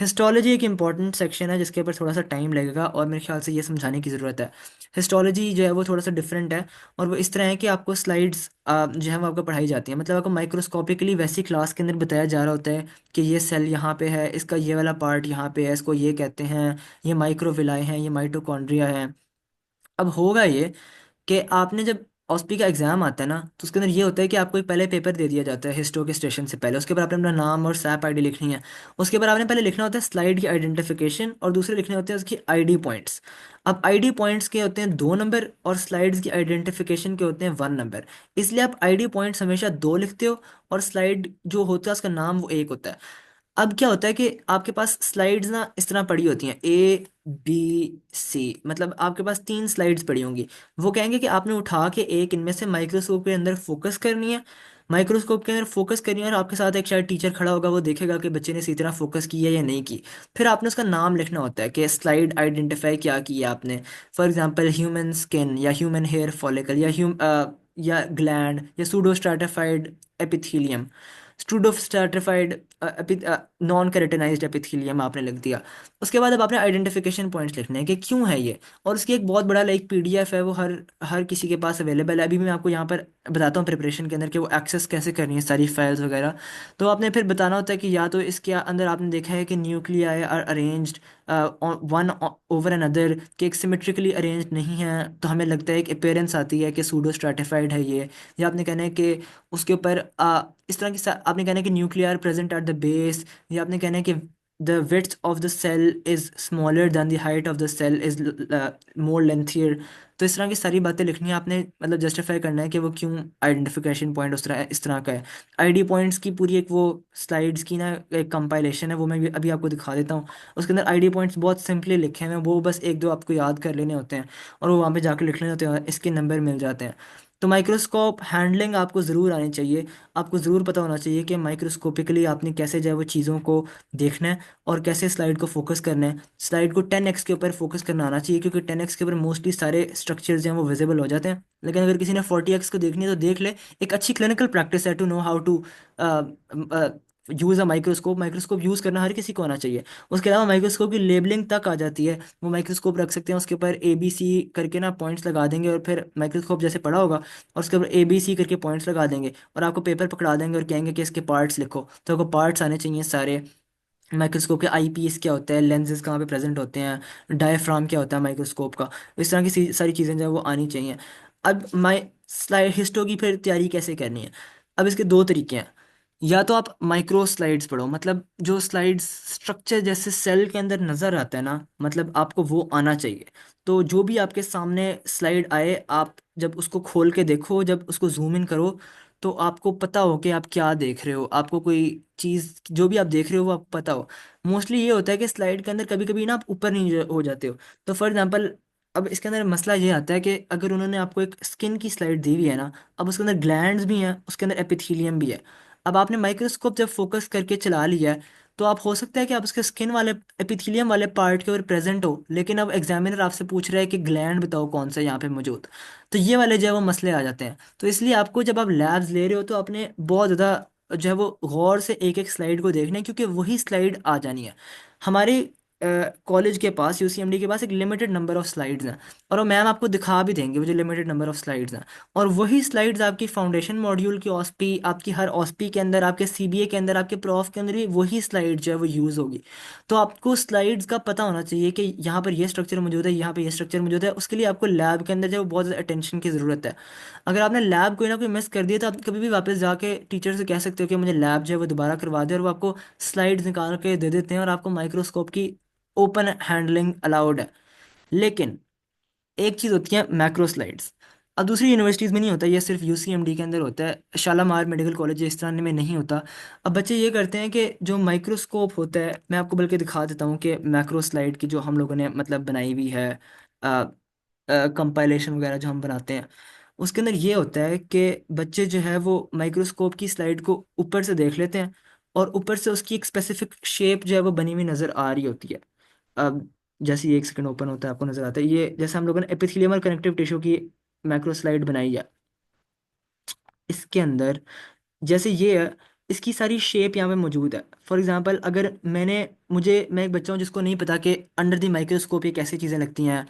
हिस्टोलॉजी एक इंपॉर्टेंट सेक्शन है जिसके ऊपर थोड़ा सा टाइम लगेगा, और मेरे ख्याल से ये समझाने की ज़रूरत है। हिस्टोलॉजी जो है वो थोड़ा सा डिफरेंट है। और वो इस तरह है कि आपको स्लाइड्स जो है वो आपको पढ़ाई जाती है, मतलब आपको माइक्रोस्कोपिकली वैसी क्लास के अंदर बताया जा रहा होता है कि ये सेल यहाँ पे है, इसका ये वाला पार्ट यहाँ पे है, इसको ये कहते हैं, ये माइक्रोविलाई हैं, ये माइटोकॉन्ड्रिया है। अब होगा ये कि आपने जब ऑस्पी का एग्जाम आता है ना, तो उसके अंदर ये होता है कि आपको एक पहले पेपर दे दिया जाता है हिस्टो के स्टेशन से पहले। उसके बाद आपने अपना नाम और सैप आईडी लिखनी है। उसके बाद आपने पहले लिखना होता है स्लाइड की आइडेंटिफिकेशन, और दूसरे लिखने होते हैं उसकी आईडी पॉइंट्स। अब आईडी पॉइंट्स के होते हैं 2 नंबर, और स्लाइड्स की आइडेंटिफिकेशन के होते हैं 1 नंबर। इसलिए आप आईडी पॉइंट्स हमेशा दो लिखते हो, और स्लाइड जो होता है उसका नाम वो एक होता है। अब क्या होता है कि आपके पास स्लाइड्स ना इस तरह पड़ी होती हैं, A B C, मतलब आपके पास 3 स्लाइड्स पड़ी होंगी। वो कहेंगे कि आपने उठा के एक इनमें से माइक्रोस्कोप के अंदर फोकस करनी है। माइक्रोस्कोप के अंदर फोकस करनी है, और आपके साथ एक शायद टीचर खड़ा होगा, वो देखेगा कि बच्चे ने इसी तरह फोकस की है या नहीं की। फिर आपने उसका नाम लिखना होता है कि स्लाइड आइडेंटिफाई क्या किया आपने। फॉर एग्जांपल ह्यूमन स्किन, या ह्यूमन हेयर फॉलिकल, या ग्लैंड, या pseudo stratified epithelium, pseudo stratified non keratinised epithelium आपने लिख दिया। उसके बाद अब आपने आइडेंटिफिकेशन पॉइंट्स लिखने हैं कि क्यों है ये। और उसकी एक बहुत बड़ा लाइक पीडीएफ है, वो हर हर किसी के पास अवेलेबल है। अभी मैं आपको यहाँ पर बताता हूँ प्रिपरेशन के अंदर कि वो एक्सेस कैसे करनी है सारी फाइल्स वगैरह। तो आपने फिर बताना होता है कि या तो इसके अंदर आपने देखा है कि nuclei are arranged one over another, कि एक सिमेट्रिकली अरेंज्ड नहीं है, तो हमें लगता है एक अपेयरेंस आती है कि सूडो स्ट्रैटिफाइड है ये। या आपने कहना है कि उसके ऊपर इस तरह की आपने कहना है कि nuclear present at the base, या आपने कहना है कि the width of the cell is smaller than the height of the cell is more lengthier. तो इस तरह की सारी बातें लिखनी है आपने, मतलब जस्टिफाई करना है कि वो क्यों आइडेंटिफिकेशन पॉइंट उस तरह इस तरह का है। आईडी पॉइंट्स की पूरी एक वो स्लाइड्स की ना एक कंपाइलेशन है, वो मैं अभी आपको दिखा देता हूँ। उसके अंदर आईडी पॉइंट्स बहुत सिंपली लिखे हुए हैं, वो बस एक दो आपको याद कर लेने होते हैं, और वो वहाँ पे जाकर लिख लेने होते हैं, और इसके नंबर मिल जाते हैं। तो माइक्रोस्कोप हैंडलिंग आपको ज़रूर आनी चाहिए। आपको ज़रूर पता होना चाहिए कि माइक्रोस्कोपिकली आपने कैसे जो है वो चीज़ों को देखना है और कैसे स्लाइड को फोकस करना है। स्लाइड को 10x के ऊपर फोकस करना आना चाहिए, क्योंकि 10x के ऊपर मोस्टली सारे स्ट्रक्चर्स जो हैं वो विजिबल हो जाते हैं। लेकिन अगर किसी ने 40x को देखनी है तो देख ले। एक अच्छी क्लिनिकल प्रैक्टिस है to know how to use a microscope. Microscope use करना हर किसी को आना चाहिए। उसके अलावा माइक्रोस्कोप की लेबलिंग तक आ जाती है। वो माइक्रोस्कोप रख सकते हैं, उसके ऊपर ABC करके ना पॉइंट्स लगा देंगे, और फिर माइक्रोस्कोप जैसे पड़ा होगा और उसके ऊपर ABC करके पॉइंट्स लगा देंगे, और आपको पेपर पकड़ा देंगे और कहेंगे कि इसके पार्ट्स लिखो। तो आपको पार्ट्स आने चाहिए सारे। माइक्रोस्कोप के आईपीस क्या होता है, लेंसेज कहाँ पे प्रेजेंट होते हैं, डायफ्राम क्या होता है माइक्रोस्कोप का, इस तरह की सारी चीज़ें जो है वो आनी चाहिए। अब माई स्लाइड हिस्टो की फिर तैयारी कैसे करनी है? अब इसके दो तरीके हैं। या तो आप माइक्रो स्लाइड्स पढ़ो, मतलब जो स्लाइड्स स्ट्रक्चर जैसे सेल के अंदर नज़र आता है ना, मतलब आपको वो आना चाहिए। तो जो भी आपके सामने स्लाइड आए, आप जब उसको खोल के देखो, जब उसको जूम इन करो, तो आपको पता हो कि आप क्या देख रहे हो। आपको कोई चीज़ जो भी आप देख रहे हो वो आपको पता हो। मोस्टली ये होता है कि स्लाइड के अंदर कभी कभी ना आप ऊपर नहीं हो जाते हो। तो फॉर एग्जांपल, अब इसके अंदर मसला ये आता है कि अगर उन्होंने आपको एक स्किन की स्लाइड दी हुई है ना, अब उसके अंदर ग्लैंड्स भी हैं, उसके अंदर एपिथेलियम भी है। अब आपने माइक्रोस्कोप जब फोकस करके चला लिया है, तो आप हो सकता है कि आप उसके स्किन वाले एपिथेलियम वाले पार्ट के ऊपर प्रेजेंट हो, लेकिन अब एग्जामिनर आपसे पूछ रहा है कि ग्लैंड बताओ कौन सा यहाँ पे मौजूद। तो ये वाले जो है वो मसले आ जाते हैं। तो इसलिए आपको जब आप लैब्स ले रहे हो तो आपने बहुत ज़्यादा जो है वो गौर से एक एक स्लाइड को देखना है, क्योंकि वही स्लाइड आ जानी है। हमारे कॉलेज के पास, UCMD के पास एक लिमिटेड नंबर ऑफ स्लाइड्स हैं, और वो मैम आपको दिखा भी देंगे वो जो लिमिटेड नंबर ऑफ स्लाइड्स हैं। और वही स्लाइड्स आपकी फाउंडेशन मॉड्यूल की ऑस्पी, आपकी हर ऑस्पी के अंदर, आपके CBA के अंदर, आपके प्रॉफ के अंदर भी वही स्लाइड जो है वो यूज़ होगी। तो आपको स्लाइड्स का पता होना चाहिए कि यहाँ पर ये स्ट्रक्चर मौजूद है, यहाँ पर ये स्ट्रक्चर मौजूद है। उसके लिए आपको लैब के अंदर जो है वो बहुत ज़्यादा अटेंशन की ज़रूरत है। अगर आपने लैब कोई ना कोई मिस कर दिया तो आप कभी भी वापस जाके टीचर से कह सकते हो कि मुझे लैब जो है वो दोबारा करवा दे, और वो आपको स्लाइड्स निकाल के दे देते हैं, और आपको माइक्रोस्कोप की ओपन हैंडलिंग अलाउड है। लेकिन एक चीज़ होती है मैक्रो स्लाइड्स। अब दूसरी यूनिवर्सिटीज़ में नहीं होता, ये सिर्फ UCMD के अंदर होता है। शालामार मेडिकल कॉलेज इस तरह में नहीं होता। अब बच्चे ये करते हैं कि जो माइक्रोस्कोप होता है, मैं आपको बल्कि दिखा देता हूँ कि मैक्रो स्लाइड की जो हम लोगों ने मतलब बनाई हुई है कंपाइलेशन वगैरह जो हम बनाते हैं, उसके अंदर ये होता है कि बच्चे जो है वो माइक्रोस्कोप की स्लाइड को ऊपर से देख लेते हैं, और ऊपर से उसकी एक स्पेसिफिक शेप जो है वो बनी हुई नज़र आ रही होती है। अब जैसे ये एक सेकंड ओपन होता है, आपको नजर आता है ये, जैसे हम लोगों ने एपिथेलियम और कनेक्टिव टिश्यू की मैक्रो स्लाइड बनाई है। इसके अंदर जैसे ये है, इसकी सारी शेप यहाँ पे मौजूद है। फॉर एग्जांपल, अगर मैं एक बच्चा हूँ जिसको नहीं पता कि अंडर द माइक्रोस्कोप ये कैसी चीज़ें लगती हैं,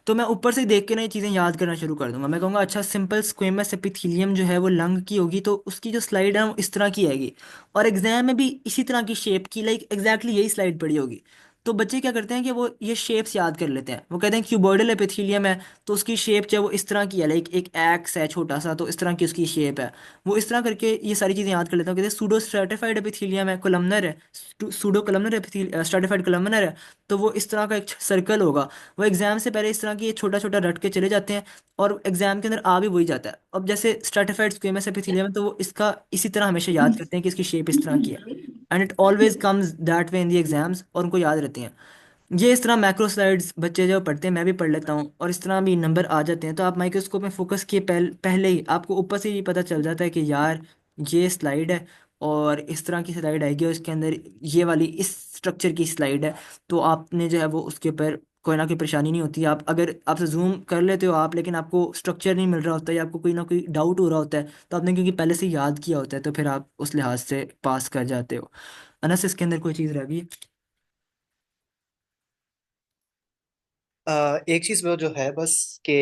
तो मैं ऊपर से देख के ना ये चीज़ें याद करना शुरू कर दूंगा। मैं कहूँगा अच्छा, सिंपल स्क्वेमस एपिथेलियम जो है वो लंग की होगी, तो उसकी जो स्लाइड है वो इस तरह की आएगी, और एग्जाम में भी इसी तरह की शेप की, लाइक एग्जैक्टली यही स्लाइड पड़ी होगी। तो बच्चे क्या करते हैं कि वो ये शेप्स याद कर लेते हैं। वो कहते हैं क्यूबॉइडल एपिथेलियम है, तो उसकी शेप जो है वो इस तरह की है, लाइक एक एक्स है छोटा सा, तो इस तरह की उसकी शेप है। वो इस तरह करके ये सारी चीज़ें याद कर लेते हैं। कहते हैं सूडो स्ट्रेटिफाइड एपिथेलियम है, कोलमनर है, सूडो कोलमनर स्ट्रेटिफाइड कोलमनर है, तो वो इस तरह का एक सर्कल होगा। वो एग्जाम से पहले इस तरह की ये छोटा छोटा रट के चले जाते हैं, और एग्जाम के अंदर आ भी वही जाता है। अब जैसे स्ट्रेटिफाइड स्क्वेमस एपिथेलियम है, तो वो इसका इसी तरह हमेशा याद करते हैं कि इसकी शेप इस तरह की है, and it always comes that way in the exams, और उनको याद रहती हैं। ये इस तरह मैक्रो स्लाइड्स बच्चे जो पढ़ते हैं, मैं भी पढ़ लेता हूँ, और इस तरह भी नंबर आ जाते हैं। तो आप माइक्रोस्कोप में फोकस किए पहले ही आपको ऊपर से ये पता चल जाता है कि यार ये स्लाइड है, और इस तरह की स्लाइड आएगी, और इसके अंदर ये वाली इस स्ट्रक्चर की स्लाइड है। तो आपने जो है वो उसके ऊपर कोई ना कोई परेशानी नहीं होती। आप अगर आपसे जूम कर लेते हो आप, लेकिन आपको स्ट्रक्चर नहीं मिल रहा होता, या आपको कोई ना कोई डाउट हो रहा होता है, तो आपने क्योंकि पहले से याद किया होता है, तो फिर आप उस लिहाज से पास कर जाते हो। अनस, इसके अंदर कोई चीज़ रह गई? एक चीज़ वो जो है बस कि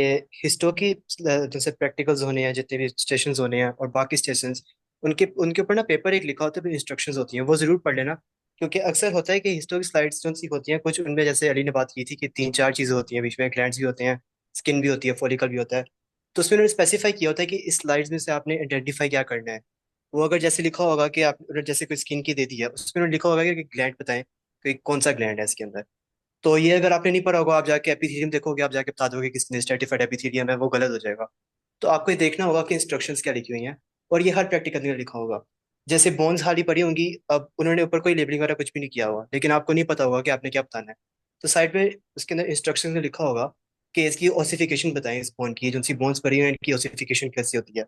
हिस्टो की जैसे प्रैक्टिकल्स होने हैं, जितने भी स्टेशन होने हैं और बाकी स्टेशन, उनके उनके ऊपर ना पेपर एक लिखा होता है, फिर इंस्ट्रक्शंस होती हैं, वो ज़रूर पढ़ लेना। क्योंकि अक्सर होता है कि हिस्टो की स्लाइड्स जो सी होती हैं, कुछ उनमें जैसे अली ने बात की थी कि तीन चार चीज़ें होती हैं, बीच में ग्लैंड्स भी होते हैं, स्किन भी होती है, फॉलिकल भी होता है। तो उसमें उन्होंने स्पेसिफाई किया होता है कि इस स्लाइड्स में से आपने आइडेंटिफाई क्या करना है। वो अगर जैसे लिखा होगा कि आप जैसे कोई स्किन की दे दी है, उसमें उन्होंने लिखा होगा कि ग्लैंड बताएं कि कौन सा ग्लैंड है इसके अंदर। तो ये अगर आपने नहीं पढ़ा होगा, आप जाके एपिथेलियम देखोगे, आप जाके बता दोगे किसने स्ट्रेटिफाइड एपिथेलियम है, वो गलत हो जाएगा। तो आपको ये देखना होगा कि इंस्ट्रक्शंस क्या लिखी हुई हैं, और ये हर प्रैक्टिकल में लिखा होगा। जैसे बोन्स हाली पड़ी होंगी, अब उन्होंने ऊपर कोई लेबलिंग वगैरह कुछ भी नहीं किया हुआ, लेकिन आपको नहीं पता होगा कि आपने क्या बताना है। तो साइड में उसके अंदर इंस्ट्रक्शन में लिखा होगा कि इसकी ओसिफिकेशन बताएं, इस बोन की जो सी बोन्स पड़ी हैं इनकी ओसिफिकेशन कैसे होती है।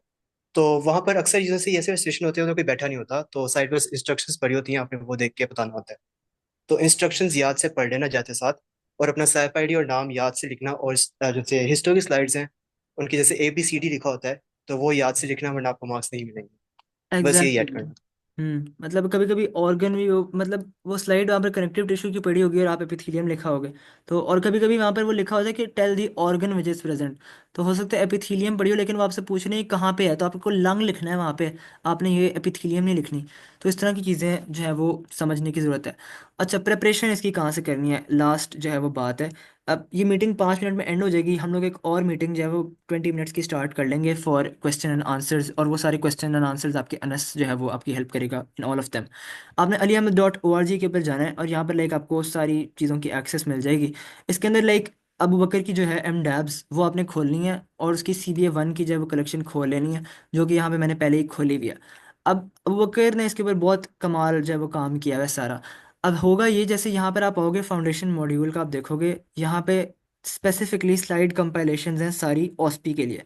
तो वहां पर अक्सर चीज़ों से ऐसे स्टेशन होते हैं उन्हें कोई बैठा नहीं होता, तो साइड पर इंस्ट्रक्शंस पड़ी होती हैं, आपने वो देख के बताना होता है। तो इंस्ट्रक्शंस याद से पढ़ लेना जाते साथ, और अपना सैप आईडी और नाम याद से लिखना, और जैसे हिस्टोरी की स्लाइड्स हैं उनकी जैसे ABCD लिखा होता है, तो वो याद से लिखना वरना आपको मार्क्स नहीं मिलेंगे। बस यही ऐड एग्जैक्टली। करना। मतलब कभी कभी ऑर्गन भी मतलब वो स्लाइड वहाँ पर कनेक्टिव टिश्यू की पड़ी होगी और आप एपिथेलियम लिखा होगा। तो और कभी कभी वहाँ पर वो लिखा होता है कि tell the organ which is present. तो हो सकता है एपिथेलियम पड़ी हो लेकिन वो आपसे पूछ रहे हैं कहाँ पे है, तो आपको लंग लिखना है वहाँ पे, आपने ये एपिथेलियम नहीं लिखनी। तो इस तरह की चीज़ें जो है वो समझने की ज़रूरत है। अच्छा, प्रिपरेशन इसकी कहाँ से करनी है, लास्ट जो है वो बात है। अब ये मीटिंग 5 मिनट में एंड हो जाएगी, हम लोग एक और मीटिंग जो है वो 20 मिनट्स की स्टार्ट कर लेंगे फॉर क्वेश्चन एंड आंसर्स, और वो सारे क्वेश्चन एंड आंसर्स आपके अनस जो है वो आपकी हेल्प करेगा इन ऑल ऑफ देम। आपने aliahmed.org के ऊपर जाना है और यहाँ पर लाइक आपको सारी चीज़ों की एक्सेस मिल जाएगी। इसके अंदर लाइक अबू बकर की जो है एम डैब्स वो आपने खोलनी है, और उसकी CBA 1 की जो है वो कलेक्शन खोल लेनी है, जो कि यहाँ पे मैंने पहले ही खोली हुई है। अब अबू बकर ने इसके ऊपर बहुत कमाल जो है वो काम किया हुआ है सारा। अब होगा ये, जैसे यहाँ पर आप आओगे फाउंडेशन मॉड्यूल का, आप देखोगे यहाँ पे स्पेसिफिकली स्लाइड कंपाइलेशंस हैं सारी ऑस्पी के लिए।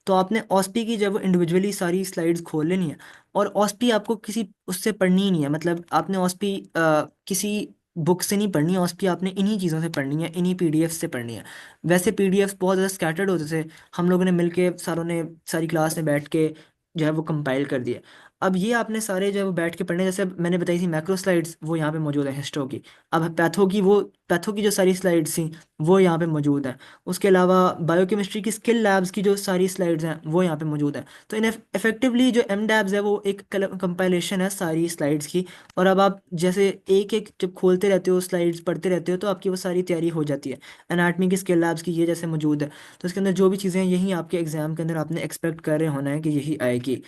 तो आपने ऑस्पी की जब इंडिविजुअली सारी स्लाइड्स खोल लेनी है, और ऑस्पी आपको किसी उससे पढ़नी ही नहीं है, मतलब आपने ऑस्पी किसी बुक से नहीं पढ़नी है, ऑस्पी आपने इन्हीं चीज़ों से पढ़नी है, इन्हीं PDF से पढ़नी है। वैसे PDF बहुत ज़्यादा स्कैटर्ड होते थे, हम लोगों ने मिलके सारों ने सारी क्लास में बैठ के जो है वो कंपाइल कर दिया। अब ये आपने सारे जो है वो बैठ के पढ़ने, जैसे मैंने बताई थी मैक्रो स्लाइड्स वो यहाँ पे मौजूद है हिस्टो की। अब पैथो की, वो पैथो की जो सारी स्लाइड्स थी वो यहाँ पे मौजूद है। उसके अलावा बायोकेमिस्ट्री की स्किल लैब्स की जो सारी स्लाइड्स हैं वो यहाँ पे मौजूद है। तो इन इफेक्टिवली जो एम डैब्स है वो एक कंपाइलेशन है सारी स्लाइड्स की। और अब आप जैसे एक एक जब खोलते रहते हो स्लाइड्स पढ़ते रहते हो तो आपकी वो सारी तैयारी हो जाती है। एनाटमी की स्किल लैब्स की ये जैसे मौजूद है, तो इसके अंदर जो भी चीज़ें हैं यही आपके एग्जाम के अंदर आपने एक्सपेक्ट कर रहे होना है कि यही आएगी।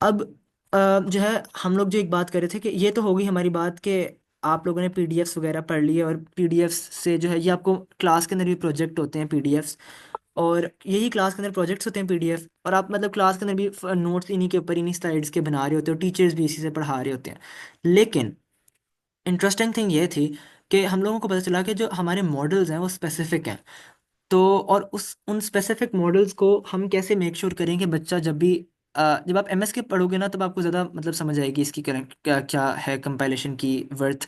अब जो है हम लोग जो एक बात कर रहे थे कि ये तो हो गई हमारी बात कि आप लोगों ने PDFs वगैरह पढ़ लिए, और PDFs से जो है ये आपको क्लास के अंदर भी प्रोजेक्ट होते हैं PDFs, और यही क्लास के अंदर प्रोजेक्ट्स होते हैं PDF, और आप मतलब क्लास के अंदर भी नोट्स इन्हीं के ऊपर इन्हीं स्लाइड्स के बना रहे होते हो, टीचर्स भी इसी से पढ़ा रहे होते हैं। लेकिन इंटरेस्टिंग थिंग ये थी कि हम लोगों को पता चला कि जो हमारे मॉडल्स हैं वो स्पेसिफिक हैं। तो और उस उन स्पेसिफिक मॉडल्स को हम कैसे मेक श्योर करें कि बच्चा जब भी जब आप MS के पढ़ोगे ना तब आपको ज़्यादा मतलब समझ आएगी इसकी करेक्ट क्या क्या है कंपाइलेशन की वर्थ।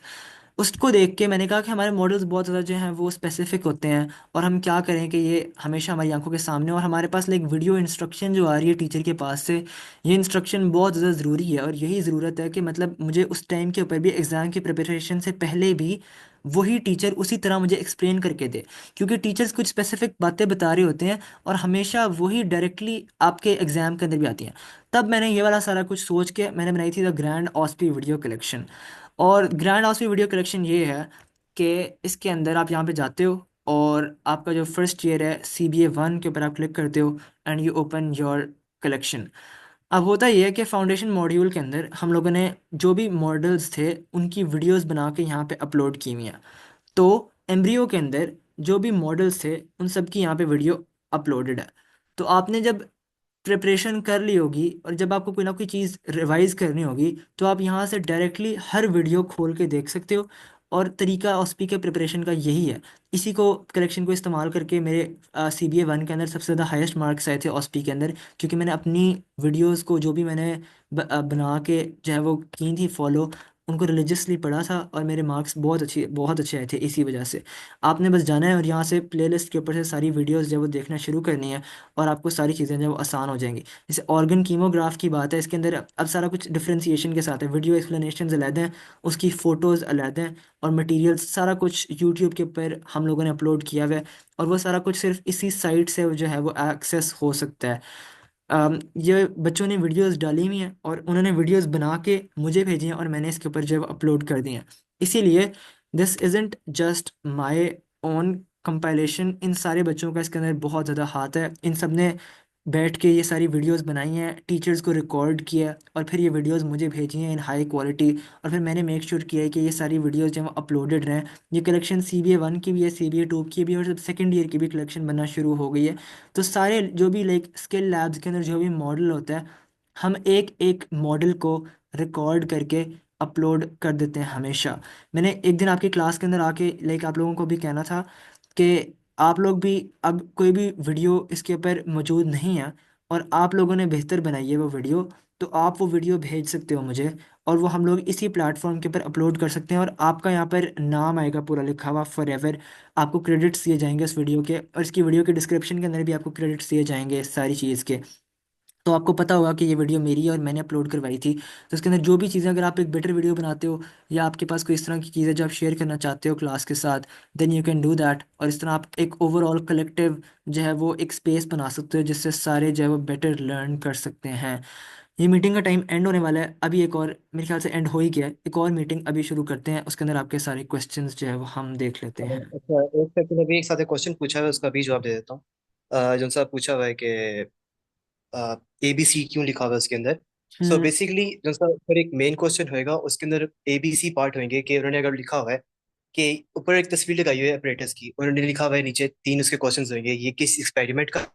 उसको देख के मैंने कहा कि हमारे मॉडल्स बहुत ज़्यादा जो हैं वो स्पेसिफिक होते हैं, और हम क्या करें कि ये हमेशा हमारी आंखों के सामने हो, और हमारे पास लाइक वीडियो इंस्ट्रक्शन जो आ रही है टीचर के पास से, ये इंस्ट्रक्शन बहुत ज़्यादा ज़रूरी है। और यही ज़रूरत है कि मतलब मुझे उस टाइम के ऊपर भी एग्ज़ाम की प्रिपरेशन से पहले भी वही टीचर उसी तरह मुझे एक्सप्लेन करके दे, क्योंकि टीचर्स कुछ स्पेसिफिक बातें बता रहे होते हैं और हमेशा वही डायरेक्टली आपके एग्जाम के अंदर भी आती हैं। तब मैंने ये वाला सारा कुछ सोच के मैंने बनाई थी द ग्रैंड ऑस्पी वीडियो कलेक्शन। और ग्रैंड ऑस्पी वीडियो कलेक्शन ये है कि इसके अंदर आप यहाँ पे जाते हो, और आपका जो फर्स्ट ईयर है CBA 1 के ऊपर आप क्लिक करते हो, and you open your collection. अब होता ये है कि फाउंडेशन मॉड्यूल के अंदर हम लोगों ने जो भी मॉडल्स थे उनकी वीडियोस बना के यहाँ पे अपलोड की हुई हैं। तो एम्ब्रियो के अंदर जो भी मॉडल्स थे उन सब की यहाँ पे वीडियो अपलोडेड है। तो आपने जब प्रिपरेशन कर ली होगी और जब आपको कोई ना कोई चीज़ रिवाइज करनी होगी, तो आप यहाँ से डायरेक्टली हर वीडियो खोल के देख सकते हो। और तरीका ऑस्पी के प्रिपरेशन का यही है। इसी को कलेक्शन को इस्तेमाल करके मेरे CBA 1 के अंदर सबसे ज़्यादा हाईएस्ट मार्क्स आए थे ऑस्पी के अंदर, क्योंकि मैंने अपनी वीडियोस को जो भी मैंने बना के जो है वो की थी फॉलो, उनको रिलीजियसली पढ़ा था, और मेरे मार्क्स बहुत अच्छे आए थे इसी वजह से। आपने बस जाना है और यहाँ से प्लेलिस्ट के ऊपर से सारी वीडियोस जो है वो देखना शुरू करनी है, और आपको सारी चीज़ें जो है वो आसान हो जाएंगी। जैसे ऑर्गन कीमोग्राफ की बात है, इसके अंदर अब सारा कुछ डिफ्रेंसिएशन के साथ है, वीडियो एक्सप्लेनेशन अलग हैं, उसकी फ़ोटोज़ अलग हैं, और मटेरियल्स सारा कुछ यूट्यूब के ऊपर हम लोगों ने अपलोड किया हुआ है। और वो सारा कुछ सिर्फ इसी साइट से जो है वो एक्सेस हो सकता है। ये बच्चों ने वीडियोस डाली हुई हैं और उन्होंने वीडियोस बना के मुझे भेजी हैं, और मैंने इसके ऊपर जो है अपलोड कर दिए हैं। इसीलिए this isn't just my own compilation, इन सारे बच्चों का इसके अंदर बहुत ज़्यादा हाथ है। इन सब ने बैठ के ये सारी वीडियोस बनाई हैं, टीचर्स को रिकॉर्ड किया है, और फिर ये वीडियोस मुझे भेजी हैं इन हाई क्वालिटी। और फिर मैंने मेक श्योर किया है कि ये सारी वीडियोस जो हैं वो अपलोडेड रहें। ये कलेक्शन CBA 1 की भी है, CBA 2 की भी है, और जब सेकेंड ईयर की भी कलेक्शन बनना शुरू हो गई है। तो सारे जो भी लाइक स्किल लैब्स के अंदर जो भी मॉडल होता है, हम एक एक मॉडल को रिकॉर्ड करके अपलोड कर देते हैं हमेशा। मैंने एक दिन आपकी क्लास के अंदर आके लाइक आप लोगों को भी कहना था कि आप लोग भी, अब कोई भी वीडियो इसके ऊपर मौजूद नहीं है और आप लोगों ने बेहतर बनाई है वो वीडियो, तो आप वो वीडियो भेज सकते हो मुझे, और वो हम लोग इसी प्लेटफॉर्म के ऊपर अपलोड कर सकते हैं, और आपका यहाँ पर नाम आएगा पूरा लिखा हुआ फॉर एवर। आपको क्रेडिट्स दिए जाएंगे इस वीडियो के, और इसकी वीडियो के डिस्क्रिप्शन के अंदर भी आपको क्रेडिट्स दिए जाएंगे इस सारी चीज़ के। तो आपको पता होगा कि ये वीडियो मेरी है और मैंने अपलोड करवाई थी। तो इसके अंदर जो भी चीज़ें, अगर आप एक बेटर वीडियो बनाते हो या आपके पास कोई इस तरह की चीज़ें जो आप शेयर करना चाहते हो क्लास के साथ, then you can do that. और इस तरह आप एक ओवरऑल कलेक्टिव जो है वो एक स्पेस बना सकते हो जिससे सारे जो है वो बेटर लर्न कर सकते हैं। ये मीटिंग का टाइम एंड होने वाला है अभी, एक और मेरे ख्याल से एंड हो ही गया है, एक और मीटिंग अभी शुरू करते हैं, उसके अंदर आपके सारे क्वेश्चंस जो है वो हम देख लेते हैं। अच्छा, एक सेकंड, अभी एक साथ क्वेश्चन पूछा है उसका भी जवाब दे देता हूँ। जो सा पूछा हुआ है कि ABC क्यों लिखा हुआ है उसके अंदर। सो हम्म। बेसिकली जो सा ऊपर एक मेन क्वेश्चन होएगा उसके अंदर ABC पार्ट होंगे कि उन्होंने अगर लिखा हुआ है कि ऊपर एक तस्वीर लगाई हुई है अपरेटस की, उन्होंने लिखा हुआ है नीचे तीन उसके क्वेश्चंस होंगे, ये किस एक्सपेरिमेंट का